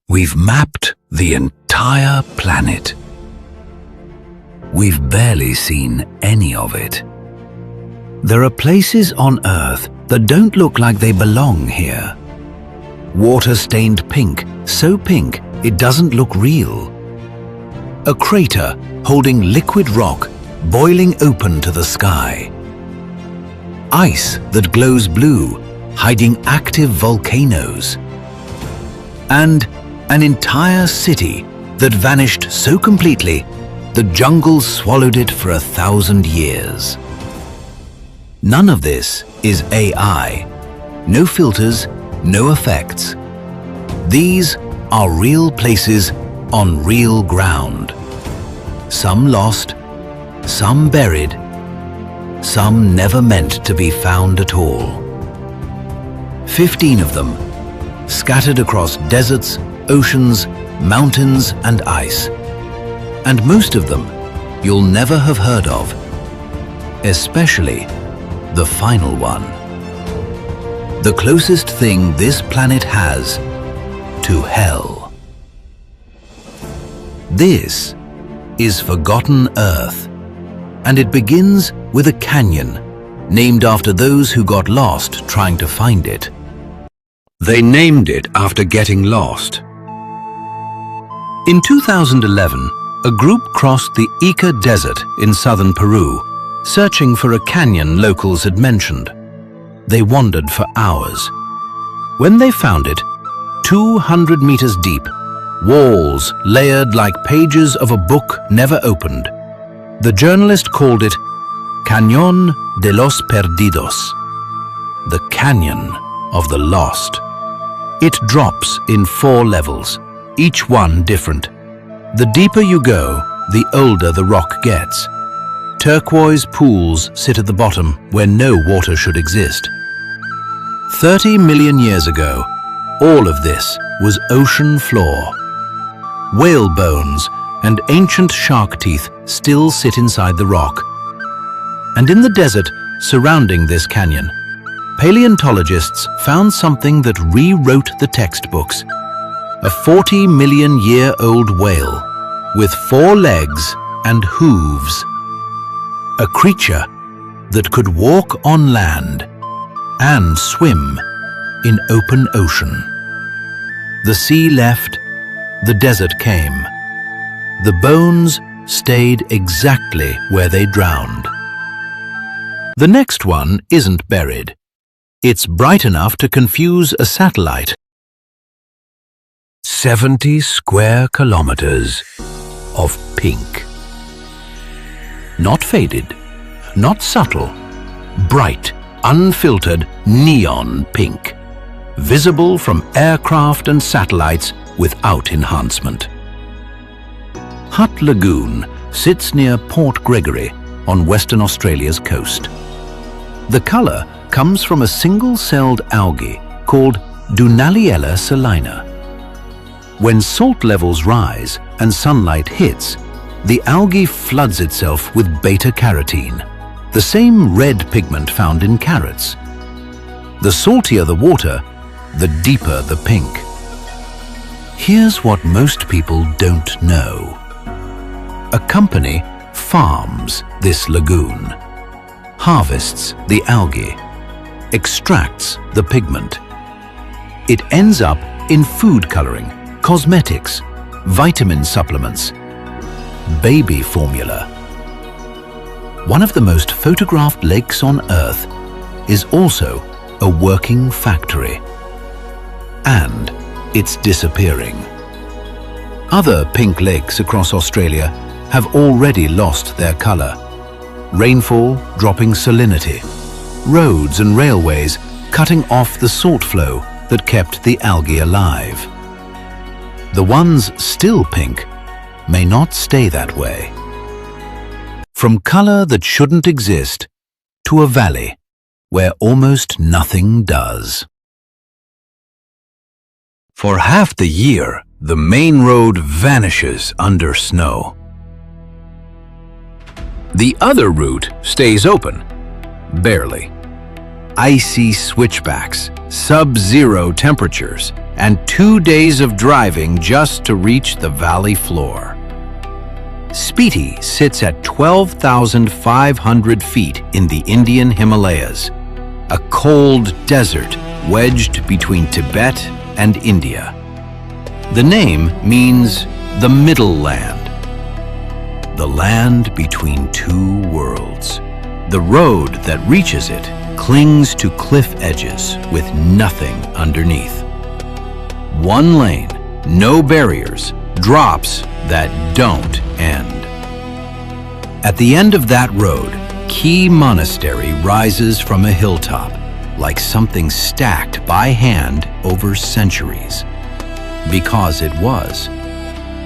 We've mapped the entire planet. We've barely seen any of it. There are places on Earth that don't look like they belong here. Water-stained pink, so pink it doesn't look real. A crater holding liquid rock boiling open to the sky. Ice that glows blue, hiding active volcanoes. And an entire city that vanished so completely the jungle swallowed it for 1,000 years. None of this is AI. No filters, no effects. These are real places on real ground. Some lost, some buried, some never meant to be found at all. 15 of them, scattered across deserts, oceans, mountains and ice. And most of them you'll never have heard of, especially the final one. The closest thing this planet has to hell. This is Forgotten Earth, and it begins with a canyon named after those who got lost trying to find it. They named it after getting lost. In 2011, a group crossed the Ica Desert in southern Peru, searching for a canyon locals had mentioned. They wandered for hours. When they found it, 200 meters deep, walls layered like pages of a book never opened. The journalist called it Cañón de los Perdidos, the Canyon of the Lost. It drops in 4 levels, each one different. The deeper you go, the older the rock gets. Turquoise pools sit at the bottom where no water should exist. 30 million years ago, all of this was ocean floor. Whale bones and ancient shark teeth still sit inside the rock. And in the desert surrounding this canyon, paleontologists found something that rewrote the textbooks. A 40 million year old whale with 4 legs and hooves. A creature that could walk on land and swim in open ocean. The sea left, the desert came. The bones stayed exactly where they drowned. The next one isn't buried. It's bright enough to confuse a satellite. 70 square kilometers of pink. Not faded, not subtle, bright, unfiltered neon pink, visible from aircraft and satellites without enhancement. Hutt Lagoon sits near Port Gregory on Western Australia's coast. The color comes from a single-celled algae called Dunaliella salina. When salt levels rise and sunlight hits, the algae floods itself with beta-carotene, the same red pigment found in carrots. The saltier the water, the deeper the pink. Here's what most people don't know. A company farms this lagoon, harvests the algae, extracts the pigment. It ends up in food coloring, cosmetics, vitamin supplements, baby formula. One of the most photographed lakes on Earth is also a working factory. And it's disappearing. Other pink lakes across Australia have already lost their color. Rainfall dropping salinity, roads and railways cutting off the salt flow that kept the algae alive. The ones still pink may not stay that way. From color that shouldn't exist to a valley where almost nothing does. For half the year, the main road vanishes under snow. The other route stays open, barely. Icy switchbacks, sub-zero temperatures, and 2 days of driving just to reach the valley floor. Spiti sits at 12,500 feet in the Indian Himalayas, a cold desert wedged between Tibet and India. The name means the Middle Land, the land between two worlds. The road that reaches it clings to cliff edges with nothing underneath. One lane, no barriers, drops that don't end. At the end of that road, Key Monastery rises from a hilltop, like something stacked by hand over centuries. Because it was.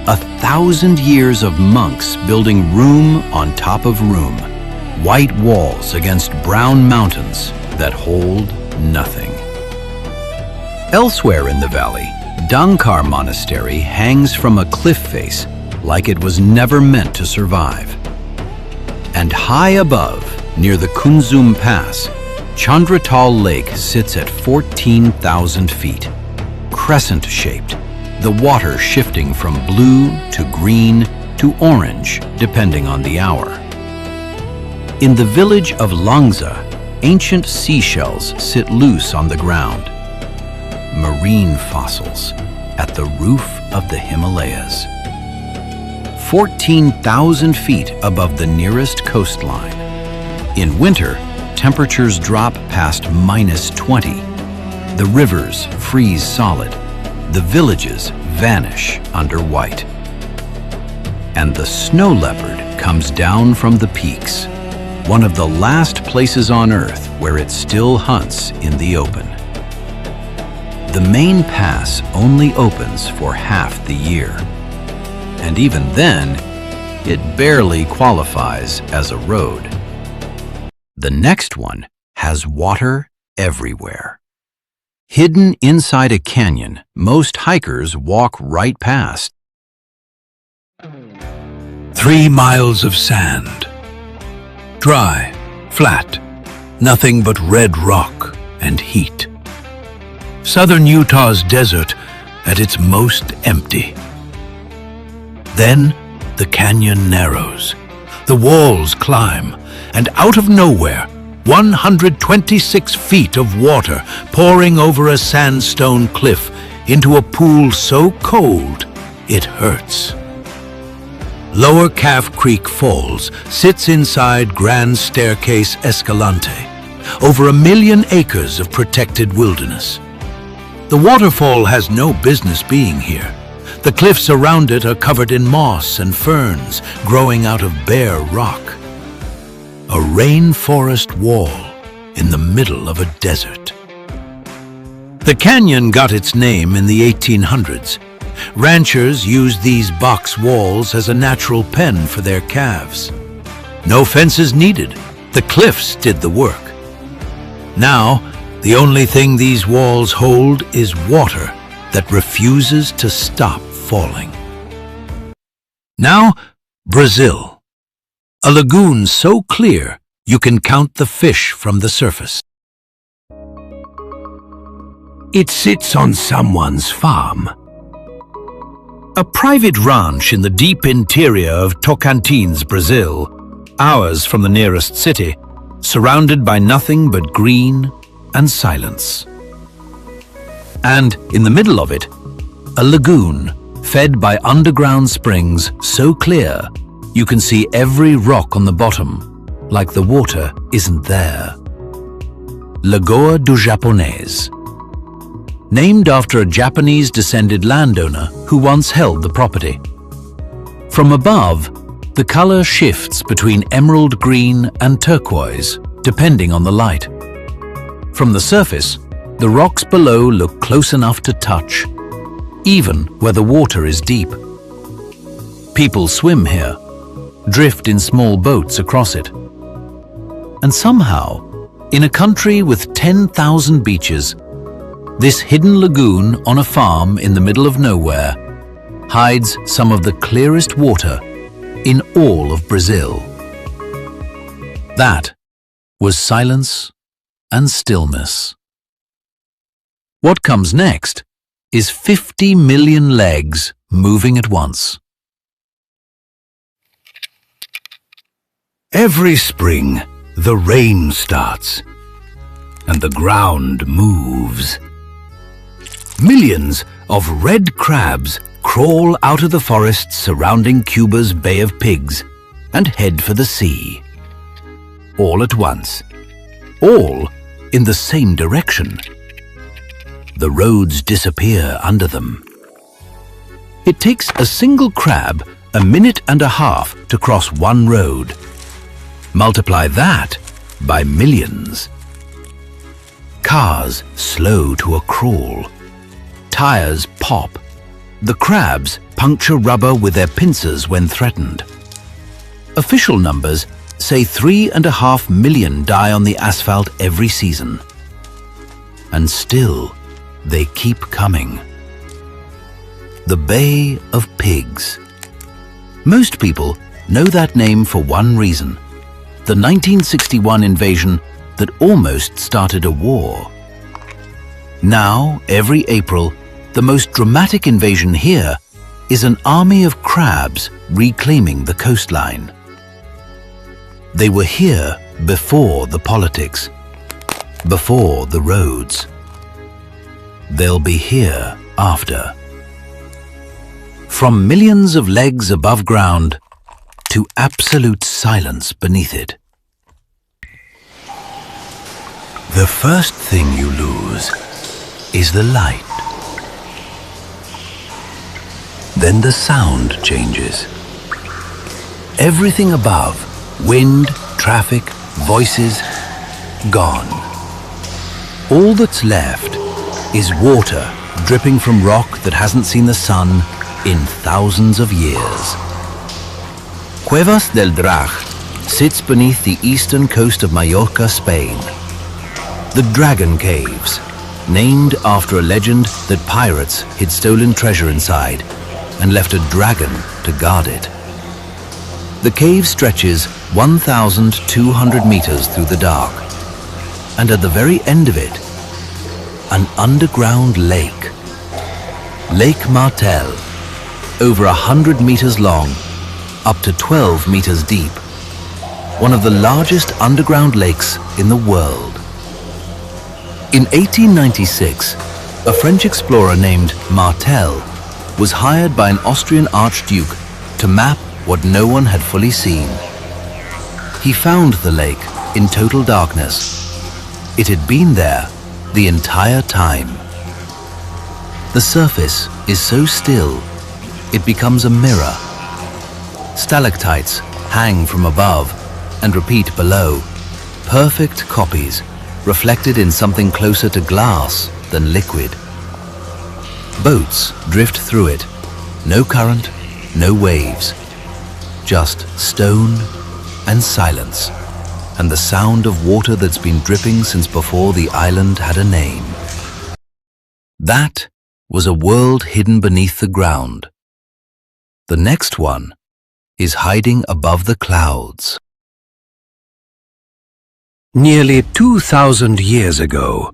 1,000 years of monks building room on top of room, white walls against brown mountains that hold nothing. Elsewhere in the valley, Dhankar Monastery hangs from a cliff face like it was never meant to survive. And high above, near the Kunzum Pass, Chandratal Lake sits at 14,000 feet, crescent-shaped, the water shifting from blue to green to orange, depending on the hour. In the village of Langza, ancient seashells sit loose on the ground. Marine fossils at the roof of the Himalayas. 14,000 feet above the nearest coastline. In winter, temperatures drop past -20. The rivers freeze solid. The villages vanish under white. And the snow leopard comes down from the peaks, one of the last places on Earth where it still hunts in the open. The main pass only opens for half the year. And even then, it barely qualifies as a road. The next one has water everywhere. Hidden inside a canyon, most hikers walk right past. 3 miles of sand. Dry, flat, nothing but red rock and heat. Southern Utah's desert at its most empty. Then the canyon narrows, the walls climb, and out of nowhere, 126 feet of water pouring over a sandstone cliff into a pool so cold it hurts. Lower Calf Creek Falls sits inside Grand Staircase-Escalante, over 1 million acres of protected wilderness. The waterfall has no business being here. The cliffs around it are covered in moss and ferns growing out of bare rock. A rainforest wall in the middle of a desert. The canyon got its name in the 1800s. Ranchers used these box walls as a natural pen for their calves. No fences needed. The cliffs did the work. Now, the only thing these walls hold is water that refuses to stop falling. Now, Brazil. A lagoon so clear you can count the fish from the surface. It sits on someone's farm. A private ranch in the deep interior of Tocantins, Brazil, hours from the nearest city, surrounded by nothing but green and silence. And in the middle of it, a lagoon fed by underground springs so clear you can see every rock on the bottom, like the water isn't there. Lagoa do Japonês. Named after a Japanese-descended landowner who once held the property. From above, the color shifts between emerald green and turquoise, depending on the light. From the surface, the rocks below look close enough to touch, even where the water is deep. People swim here, drift in small boats across it. And somehow, in a country with 10,000 beaches, this hidden lagoon on a farm in the middle of nowhere hides some of the clearest water in all of Brazil. That was silence and stillness. What comes next is 50 million legs moving at once. Every spring, the rain starts, and the ground moves. Millions of red crabs crawl out of the forests surrounding Cuba's Bay of Pigs and head for the sea. All at once, all in the same direction. The roads disappear under them. It takes a single crab a minute and a half to cross one road. Multiply that by millions. Cars slow to a crawl. Tires pop. The crabs puncture rubber with their pincers when threatened. Official numbers say 3.5 million die on the asphalt every season. And still, they keep coming. The Bay of Pigs. Most people know that name for one reason: the 1961 invasion that almost started a war. Now, every April, the most dramatic invasion here is an army of crabs reclaiming the coastline. They were here before the politics, before the roads. They'll be here after. From millions of legs above ground to absolute silence beneath it. The first thing you lose is the light. Then the sound changes. Everything above, wind, traffic, voices, gone. All that's left is water dripping from rock that hasn't seen the sun in thousands of years. Cuevas del Drag sits beneath the eastern coast of Mallorca, Spain. The Dragon Caves, named after a legend that pirates hid stolen treasure inside and left a dragon to guard it. The cave stretches 1,200 meters through the dark, and at the very end of it, an underground lake. Lake Martel, over 100 meters long, up to 12 meters deep, one of the largest underground lakes in the world. In 1896, a French explorer named Martel was hired by an Austrian archduke to map what no one had fully seen. He found the lake in total darkness. It had been there the entire time. The surface is so still, it becomes a mirror. Stalactites hang from above and repeat below, perfect copies reflected in something closer to glass than liquid. Boats drift through it, no current, no waves, just stone and silence, and the sound of water that's been dripping since before the island had a name. That was a world hidden beneath the ground. The next one is hiding above the clouds. Nearly 2,000 years ago,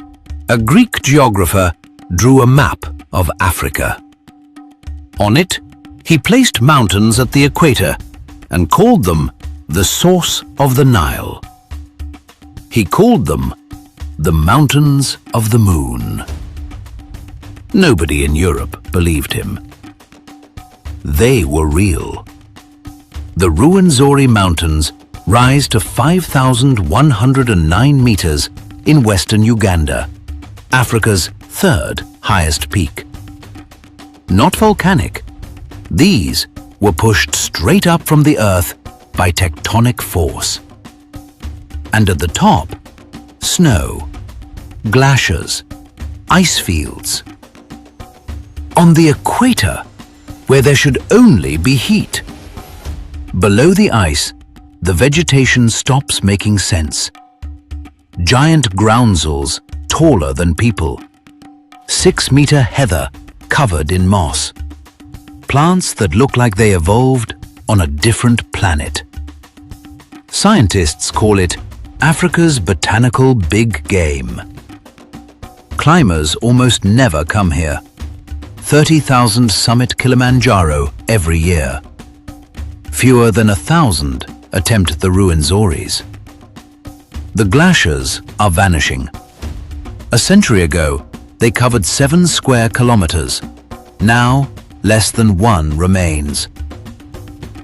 a Greek geographer drew a map of Africa. On it, he placed mountains at the equator and called them the source of the Nile. He called them the Mountains of the Moon. Nobody in Europe believed him. They were real. The Ruwenzori Mountains rise to 5,109 meters in western Uganda, Africa's third highest peak. Not volcanic, these were pushed straight up from the earth by tectonic force. And at the top, snow, glaciers, ice fields. On the equator, where there should only be heat. Below the ice, the vegetation stops making sense. Giant groundsels taller than people. 6-meter heather covered in moss. Plants that look like they evolved on a different planet. Scientists call it Africa's botanical big game. Climbers almost never come here. 30,000 summit Kilimanjaro every year. Fewer than 1,000 attempt the Ruwenzori's. The glaciers are vanishing. A century ago, they covered 7 square kilometers. Now, less than 1 remains.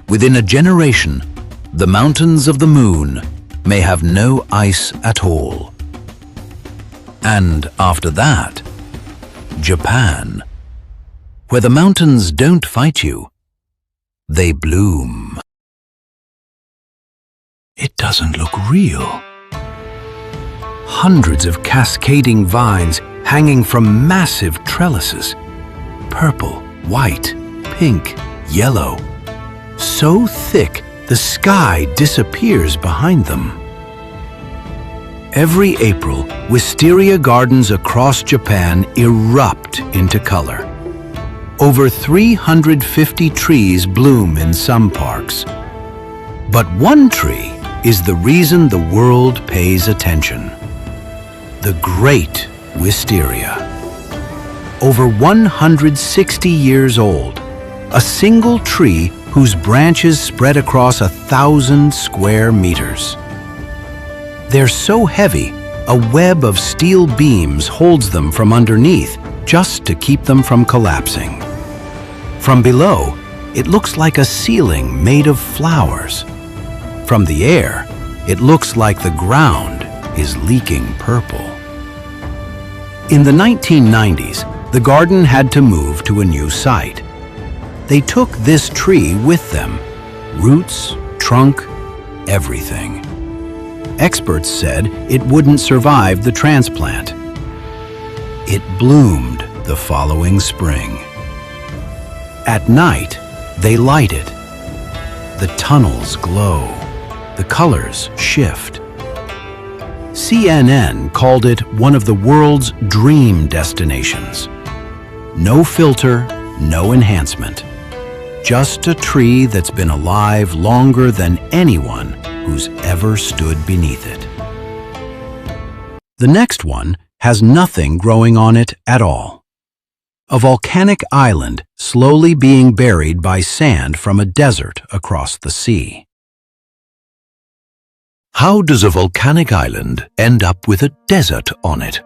Within a generation, the mountains of the moon may have no ice at all. And after that, Japan, where the mountains don't fight you, they bloom. It doesn't look real. Hundreds of cascading vines hanging from massive trellises. Purple, white, pink, yellow. So thick, the sky disappears behind them. Every April, wisteria gardens across Japan erupt into color. Over 350 trees bloom in some parks. But one tree is the reason the world pays attention. The Great Wisteria. Over 160 years old, a single tree whose branches spread across 1,000 square meters. They're so heavy, a web of steel beams holds them from underneath just to keep them from collapsing. From below, it looks like a ceiling made of flowers. From the air, it looks like the ground is leaking purple. In the 1990s, the garden had to move to a new site. They took this tree with them, roots, trunk, everything. Experts said it wouldn't survive the transplant. It bloomed the following spring. At night, they light it. The tunnels glow. The colors shift. CNN called it one of the world's dream destinations. No filter, no enhancement. Just a tree that's been alive longer than anyone who's ever stood beneath it. The next one has nothing growing on it at all. A volcanic island slowly being buried by sand from a desert across the sea. How does a volcanic island end up with a desert on it?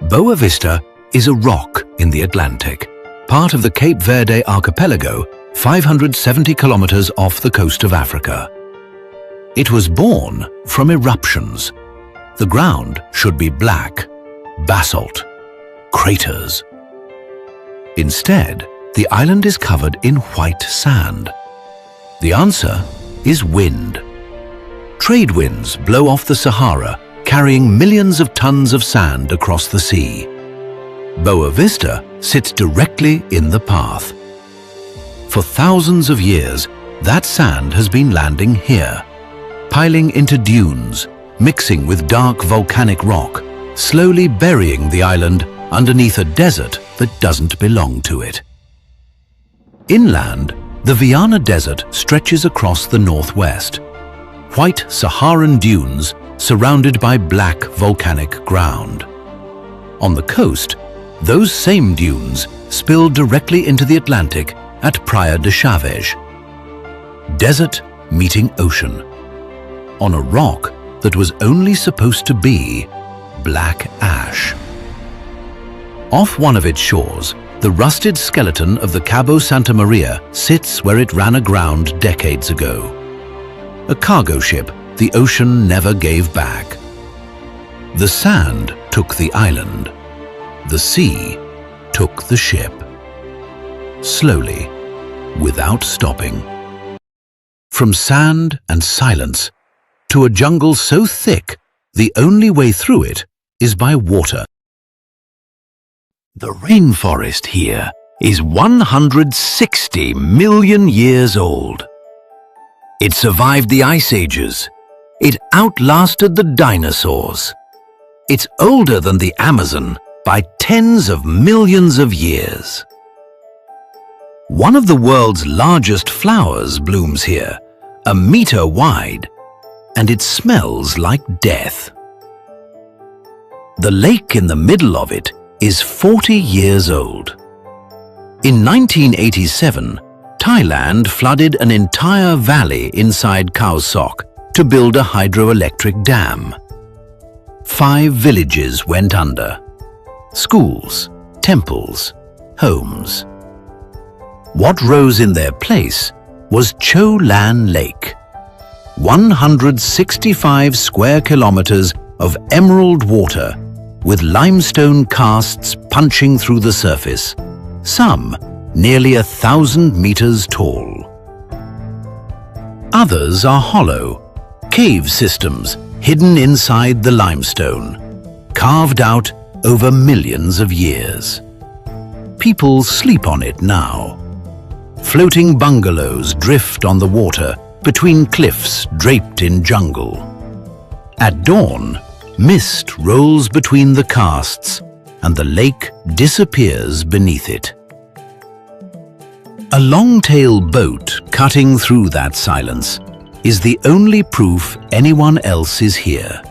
Boa Vista is a rock in the Atlantic, part of the Cape Verde archipelago, 570 kilometers off the coast of Africa. It was born from eruptions. The ground should be black, basalt, craters. Instead, the island is covered in white sand. The answer is wind. Trade winds blow off the Sahara, carrying millions of tons of sand across the sea. Boa Vista sits directly in the path. For thousands of years, that sand has been landing here, piling into dunes, mixing with dark volcanic rock, slowly burying the island underneath a desert that doesn't belong to it. Inland, the Viana Desert stretches across the northwest. White Saharan dunes surrounded by black volcanic ground. On the coast, those same dunes spill directly into the Atlantic at Praia de Chaves. Desert meeting ocean. On a rock that was only supposed to be black ash. Off one of its shores, the rusted skeleton of the Cabo Santa Maria sits where it ran aground decades ago. A cargo ship the ocean never gave back. The sand took the island. The sea took the ship. Slowly, without stopping. From sand and silence to a jungle so thick, the only way through it is by water. The rainforest here is 160 million years old. It survived the ice ages. It outlasted the dinosaurs. It's older than the Amazon by tens of millions of years. One of the world's largest flowers blooms here, a meter wide, and it smells like death. The lake in the middle of it is 40 years old. In 1987, Thailand flooded an entire valley inside Khao Sok to build a hydroelectric dam. 5 villages went under. Schools, temples, homes. What rose in their place was Cho Lan Lake. 165 square kilometers of emerald water with limestone casts punching through the surface, some nearly 1,000 meters tall. Others are hollow, cave systems hidden inside the limestone, carved out over millions of years. People sleep on it now. Floating bungalows drift on the water between cliffs draped in jungle. At dawn, mist rolls between the casts and the lake disappears beneath it. A long-tail boat cutting through that silence is the only proof anyone else is here.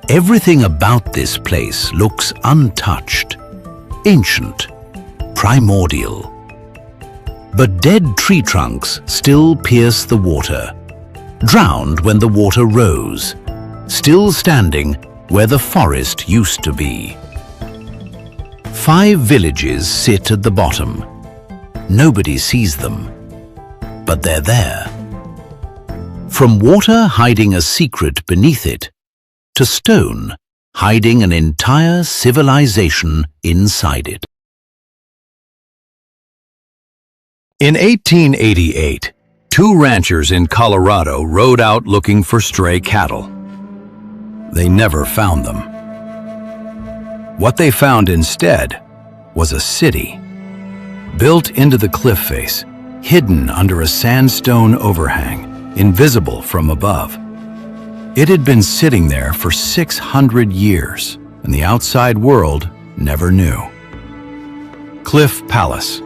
Everything about this place looks untouched, ancient, primordial. But dead tree trunks still pierce the water, drowned when the water rose, still standing where the forest used to be. 5 villages sit at the bottom. Nobody sees them, but they're there. From water hiding a secret beneath it, to stone hiding an entire civilization inside it. In 1888, 2 ranchers in Colorado rode out looking for stray cattle. They never found them. What they found instead was a city, built into the cliff face, hidden under a sandstone overhang, invisible from above. It had been sitting there for 600 years, and the outside world never knew. Cliff Palace,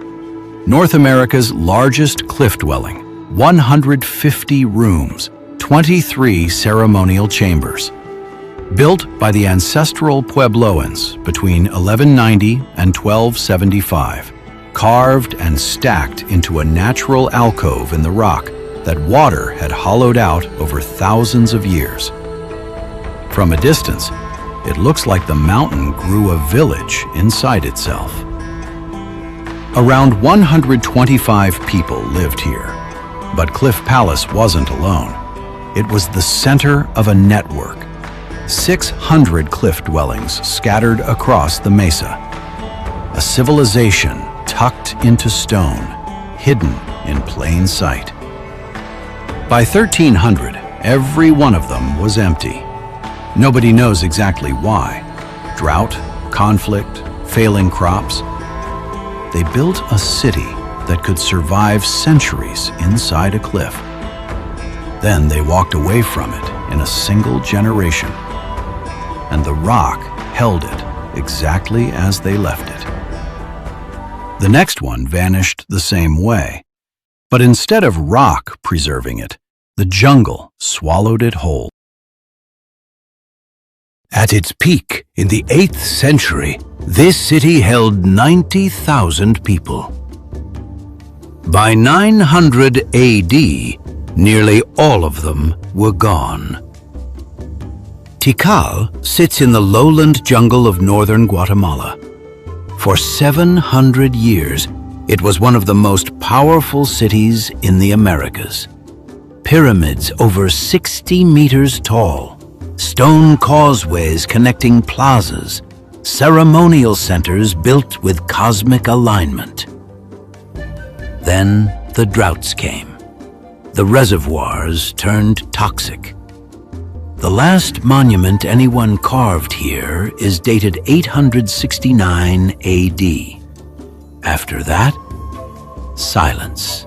North America's largest cliff dwelling, 150 rooms, 23 ceremonial chambers. Built by the ancestral Puebloans between 1190 and 1275, carved and stacked into a natural alcove in the rock that water had hollowed out over thousands of years. From a distance, it looks like the mountain grew a village inside itself. Around 125 people lived here, but Cliff Palace wasn't alone. It was the center of a network. 600 cliff dwellings scattered across the mesa. A civilization tucked into stone, hidden in plain sight. By 1300, every one of them was empty. Nobody knows exactly why. Drought, conflict, failing crops. They built a city that could survive centuries inside a cliff. Then they walked away from it in a single generation, and the rock held it exactly as they left it. The next one vanished the same way, but instead of rock preserving it, the jungle swallowed it whole. At its peak in the 8th century, this city held 90,000 people. By 900 AD, nearly all of them were gone. Tikal sits in the lowland jungle of northern Guatemala. For 700 years, it was one of the most powerful cities in the Americas. Pyramids over 60 meters tall, stone causeways connecting plazas, ceremonial centers built with cosmic alignment. Then the droughts came. The reservoirs turned toxic. The last monument anyone carved here is dated 869 AD. After that, silence.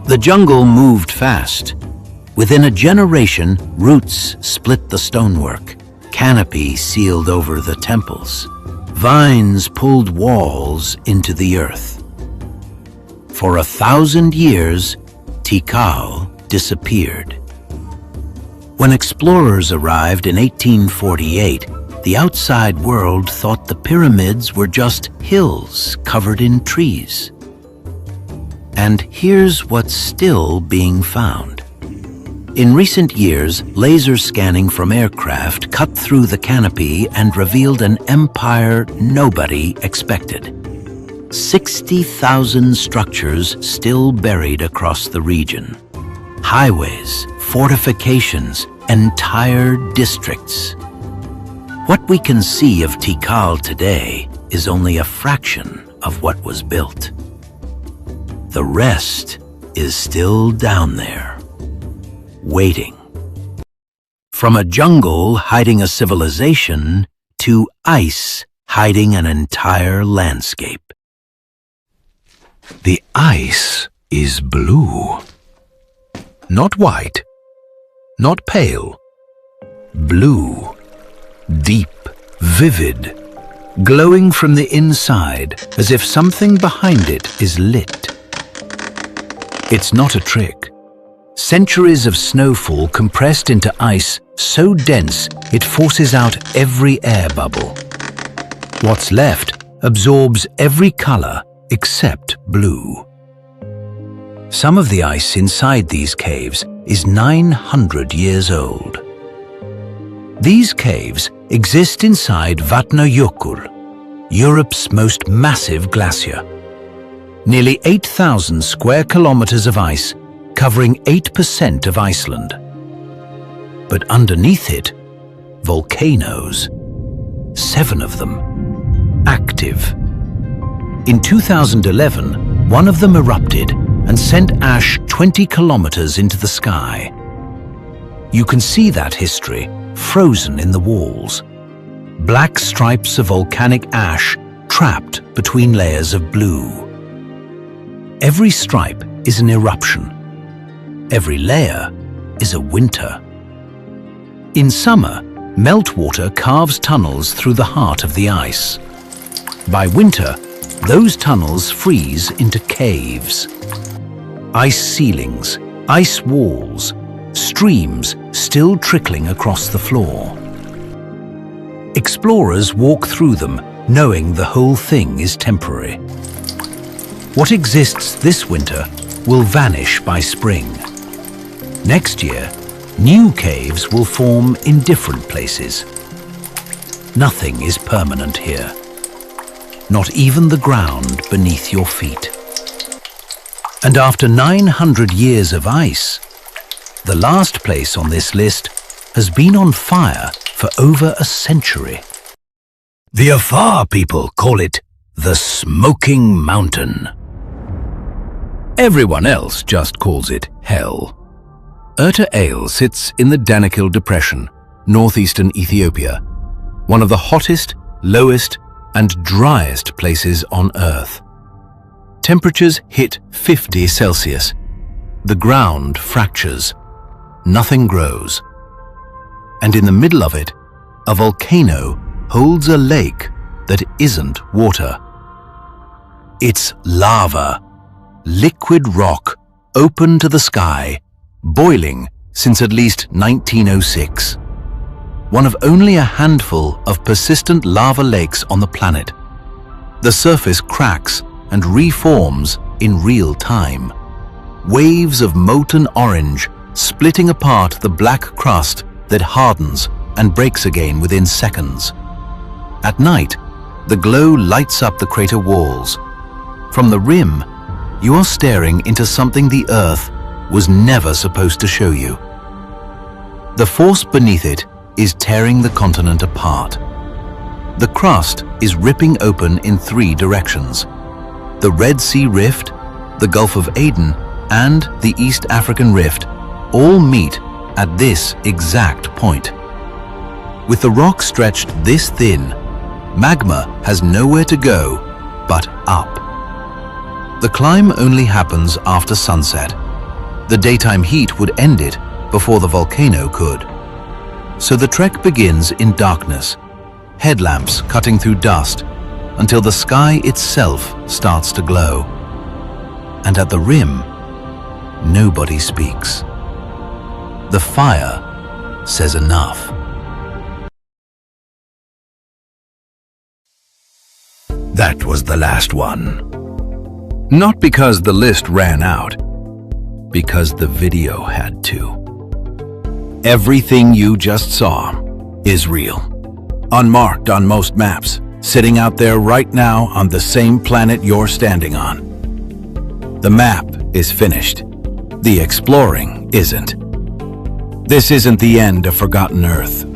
The jungle moved fast. Within a generation, roots split the stonework, canopy sealed over the temples, vines pulled walls into the earth. For 1,000 years, Tikal disappeared. When explorers arrived in 1848, The outside world thought the pyramids were just hills covered in trees. And here's what's still being found. In recent years, laser scanning from aircraft cut through the canopy and revealed an empire nobody expected. 60,000 structures still buried across the region. Highways, fortifications, entire districts. What we can see of Tikal today is only a fraction of what was built. The rest is still down there, waiting. From a jungle hiding a civilization to ice hiding an entire landscape. The ice is blue. Not white, not pale. Blue, deep, vivid, glowing from the inside as if something behind it is lit. It's not a trick. Centuries of snowfall compressed into ice so dense it forces out every air bubble. What's left absorbs every color except blue. Some of the ice inside these caves is 900 years old. These caves exist inside Vatnajökull, Europe's most massive glacier. Nearly 8,000 square kilometers of ice, covering 8% of Iceland. But underneath it, volcanoes, 7 of them, active. In 2011, one of them erupted and sent ash 20 kilometers into the sky. You can see that history frozen in the walls. Black stripes of volcanic ash trapped between layers of blue. Every stripe is an eruption. Every layer is a winter. In summer, meltwater carves tunnels through the heart of the ice. By winter, those tunnels freeze into caves. Ice ceilings, ice walls, streams still trickling across the floor. Explorers walk through them, knowing the whole thing is temporary. What exists this winter will vanish by spring. Next year, new caves will form in different places. Nothing is permanent here. Not even the ground beneath your feet. And after 900 years of ice, the last place on this list has been on fire for over a century. The Afar people call it the Smoking Mountain. Everyone else just calls it hell. Erta'Ale sits in the Dunaliella Depression, northeastern Ethiopia, one of the hottest, lowest, and driest places on Earth. Temperatures hit 50 Celsius. The ground fractures. Nothing grows. And in the middle of it, a volcano holds a lake that isn't water. It's lava, liquid rock, open to the sky, boiling since at least 1906. One of only a handful of persistent lava lakes on the planet. The surface cracks and reforms in real time. Waves of molten orange splitting apart the black crust that hardens and breaks again within seconds. At night, the glow lights up the crater walls. From the rim, you are staring into something the Earth was never supposed to show you. The force beneath it is tearing the continent apart. The crust is ripping open in 3 directions. The Red Sea Rift, the Gulf of Aden, and the East African Rift all meet at this exact point. With the rock stretched this thin, magma has nowhere to go but up. The climb only happens after sunset. The daytime heat would end it before the volcano could. So the trek begins in darkness, headlamps cutting through dust until the sky itself starts to glow. And at the rim, nobody speaks. The fire says enough. That was the last one. Not because the list ran out, because the video had to. Everything you just saw is real. Unmarked on most maps, sitting out there right now on the same planet you're standing on. The map is finished. The exploring isn't. This isn't the end of Forgotten Earth.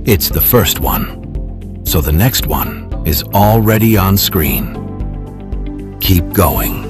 It's the first one. So the next one is already on screen. Keep going.